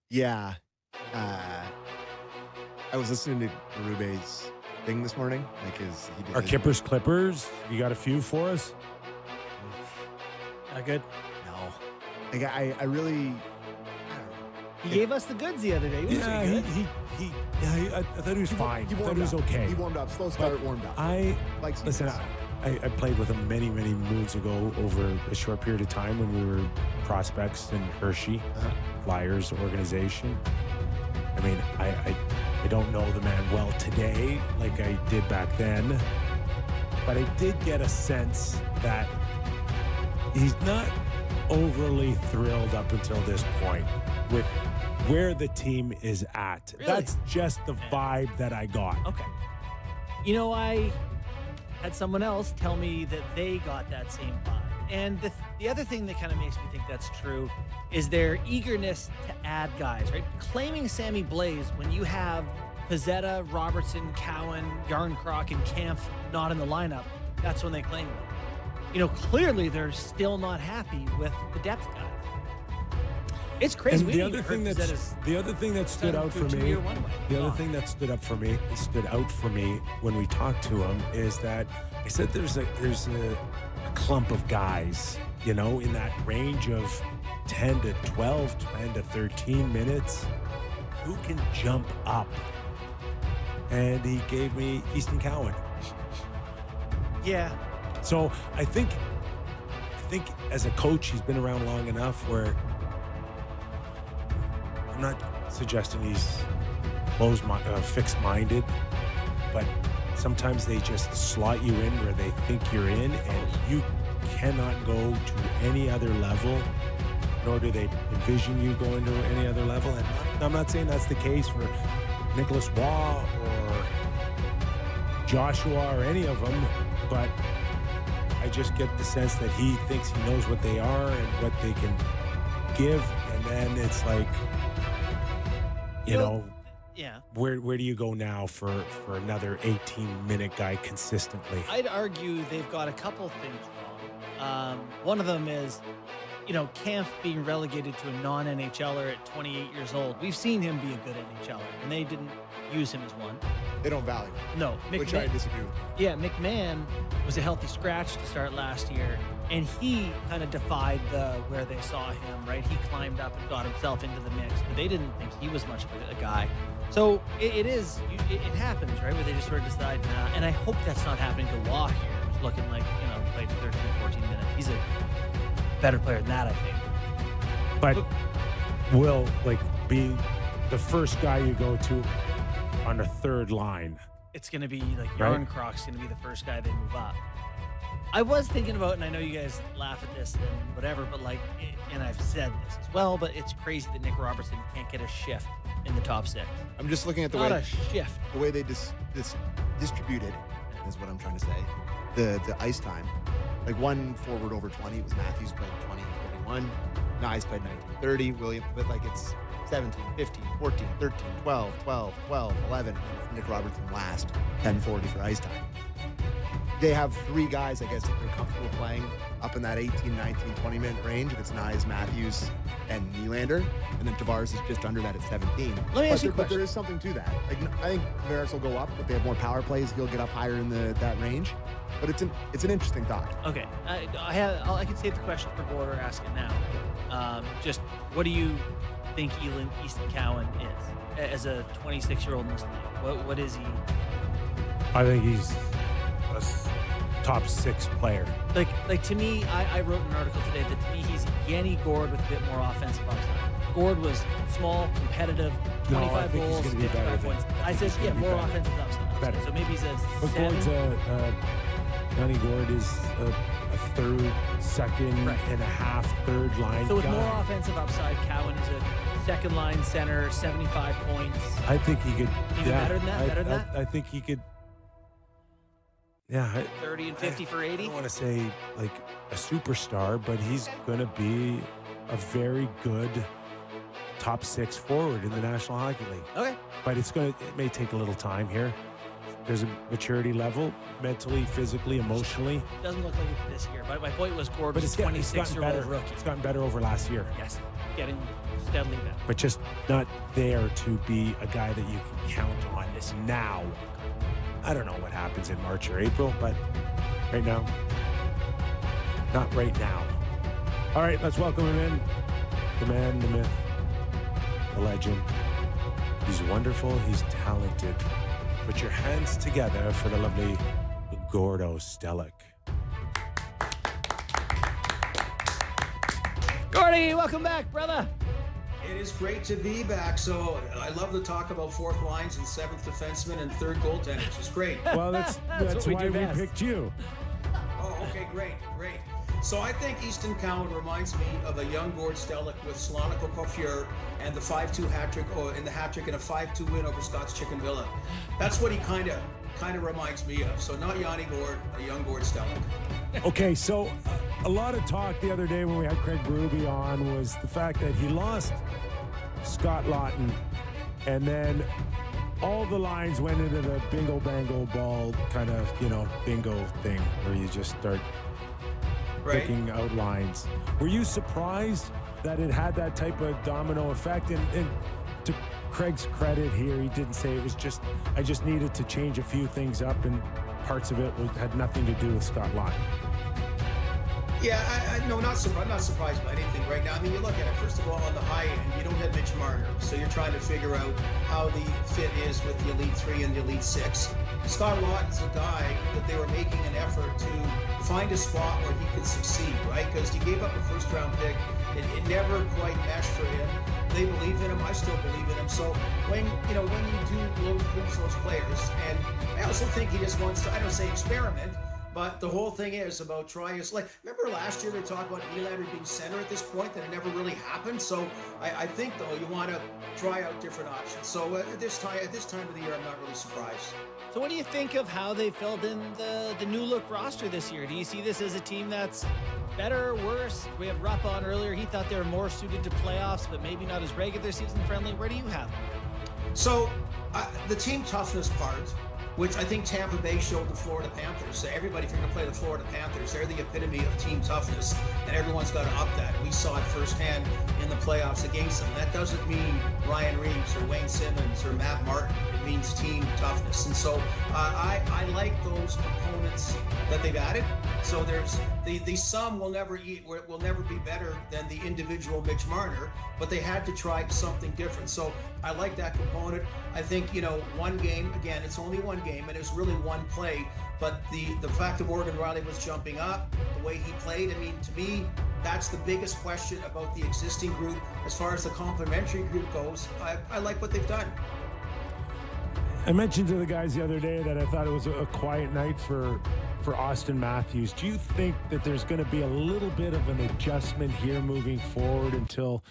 Yeah. Uh, I was listening to Rube's thing this morning. Like he did Our his Kippers Clippers, you got a few for us? Not good. No. Like I really, I don't know. He gave us the goods the other day. He was Yeah, pretty good. I thought he was fine. I thought he was up. okay. He warmed up. Slow start, warmed up. Listen, I played with him many, many moons ago over a short period of time when we were prospects in Hershey, Flyers organization. I mean, I don't know the man well today like I did back then, but I did get a sense that he's not overly thrilled up until this point with where the team is at. Really? That's just the vibe that I got. Okay. You know, I had someone else tell me that they got that same vibe. And the other thing that kind of makes me think that's true is their eagerness to add guys, right? Claiming Sammy Blaze when you have Pizzetta, Robertson, Cowan, Yarncroc, and Kampf not in the lineup, that's when they claim them. You know, clearly they're still not happy with the depth guys. It's crazy. And the other thing that stood out for me, stood out for me when we talked to him is that I said there's a clump of guys, you know, in that range of 10 to 12, 10 to 13 minutes who can jump up. And he gave me Easton Cowan. Yeah. So I think as a coach, he's been around long enough where I'm not suggesting he's fixed-minded, but sometimes they just slot you in where they think you're in, and you cannot go to any other level, nor do they envision you going to any other level. And I'm not saying that's the case for Nicholas Waugh or Joshua or any of them, but I just get the sense that he thinks he knows what they are and what they can give, and then it's like, you know, yeah. Where do you go now for another 18-minute guy consistently? I'd argue they've got a couple things wrong. One of them is, you know, Kampf being relegated to a non-NHLer at 28 years old. We've seen him be a good NHLer, and they didn't use him as one. They don't value him. No. Which I disagree with. Yeah, McMahon was a healthy scratch to start last year, and he kind of defied where they saw him, right? He climbed up and got himself into the mix, but they didn't think he was much of a guy. So it happens, right, where they just sort of decide, nah, and I hope that's not happening to Waugh here, who's looking like, you know, played 13, 14 minutes. He's a better player than that, I think. But will, be the first guy you go to on the third line. It's going to be like Right. Yarncroc's going to be the first guy they move up. I was thinking about, and I know you guys laugh at this and whatever, but and I've said this as well, but it's crazy that Nick Robertson can't get a shift in the top six. I'm just looking at the Not way a shift. the way they distributed is what I'm trying to say. The ice time, like one forward over 20. It was Matthews played 20, 31. Nyes played 19, 30. William, but it's 17, 15, 14, 13, 12, 12, 12, 11. And Nick Robertson last 10:40 for ice time. They have three guys, I guess, that they're comfortable playing up in that 18, 19, 20-minute range. If it's Nyes, Matthews, and Nylander. And then Tavares is just under that at 17. Let me ask you a But question. there is something to that. Like, I think Tavares will go up. If they have more power plays, he'll get up higher in that range. But it's an interesting thought. Okay, I can save the question for Gord or ask it now. Just what do you think Easton Cowan is as a 26-year-old in this league? What is he? I think he's a top six player. Like to me, I wrote an article today that to me he's Yanni Gord with a bit more offensive upside. Gord was small, competitive, 25 think he's goals, gonna be better 55 than- points. I said, he's gonna be more better. offensive upside. Better. So maybe he's a But 7. Gord's Yanni Gord is a third, second Right. and a half, third line So with guy. more offensive upside, Cowan is a second line center, 75 points. I think he could. Even yeah, better than that? Better than that? I think he could. Yeah, 30 and 50 for I 80. don't want to say like a superstar, but he's going to be a very good top six forward in the National Hockey League. Okay. But it may take a little time here. There's a maturity level, mentally, physically, emotionally. Doesn't look like it this year. But my point was Gord But was it's a gotten 26-year-old better. rookie. It's gotten better over last year. Yes. Getting steadily better. but just not there to be a guy that you can count on this now. I don't know what happens in March or April, but right now, not right now. All right, let's welcome him in. The man, the myth, the legend. He's wonderful. He's talented. Put your hands together for the lovely Gordo Stellick. Gordy, welcome back, brother. It is great to be back. So I love to talk about fourth lines and seventh defenseman and third goaltenders. It's great. Well, that's what we why do we best. picked you. Oh, okay, great. So I think Easton Cowan reminds me of a young Gord Stellick with Slonico Coiffure and the 5-2 hat trick, or in the hat trick and a 5-2 win over Scott's Chicken Villa. That's what he kind of reminds me of. So not Yanni Gord, a young Gord Stellick. Okay, so a lot of talk the other day when we had Craig Berube on was the fact that he lost Scott Lawton, and then all the lines went into the bingo bango ball kind of, bingo thing where you just start picking out lines. Were you surprised that it had that type of domino effect? And to Craig's credit here, he didn't say it was just, I just needed to change a few things up, and parts of it had nothing to do with Scott Lawton. Yeah, no, I'm not surprised by anything right now. I mean, you look at it, first of all, on the high end, you don't have Mitch Marner, so you're trying to figure out how the fit is with the Elite 3 and the Elite 6. Scott Lawton's a guy that they were making an effort to find a spot where he could succeed, right? Because he gave up a first-round pick. It never quite meshed for him. They believe in him. I still believe in him. So when you do lose those players, and I also think he just wants to, I don't say experiment, but the whole thing is about trying. Like, remember last year they talked about Nylander being center at this point, that it never really happened. So I think, though, you want to try out different options. So at this time of the year, I'm not really surprised. So what do you think of how they filled in the new look roster this year? Do you see this as a team that's better or worse? We had Rupp on earlier. He thought they were more suited to playoffs, but maybe not as regular season friendly. Where do you have them? So the team toughness part, which I think Tampa Bay showed the Florida Panthers. So everybody, if you're going to play the Florida Panthers, they're the epitome of team toughness, and everyone's got to up that. We saw it firsthand in the playoffs against them. That doesn't mean Ryan Reeves or Wayne Simmons or Matt Martin. It means team toughness. And so I like those components that they've added. So there's the sum will never be better than the individual Mitch Marner, but they had to try something different. So I like that component. I think, one game, again, it's only one game, and it's really one play, but the fact that Morgan Riley was jumping up, the way he played, I mean, to me, that's the biggest question about the existing group. As far as the complementary group goes, I like what they've done. I mentioned to the guys the other day that I thought it was a quiet night for Austin Matthews. Do you think that there's going to be a little bit of an adjustment here moving forward until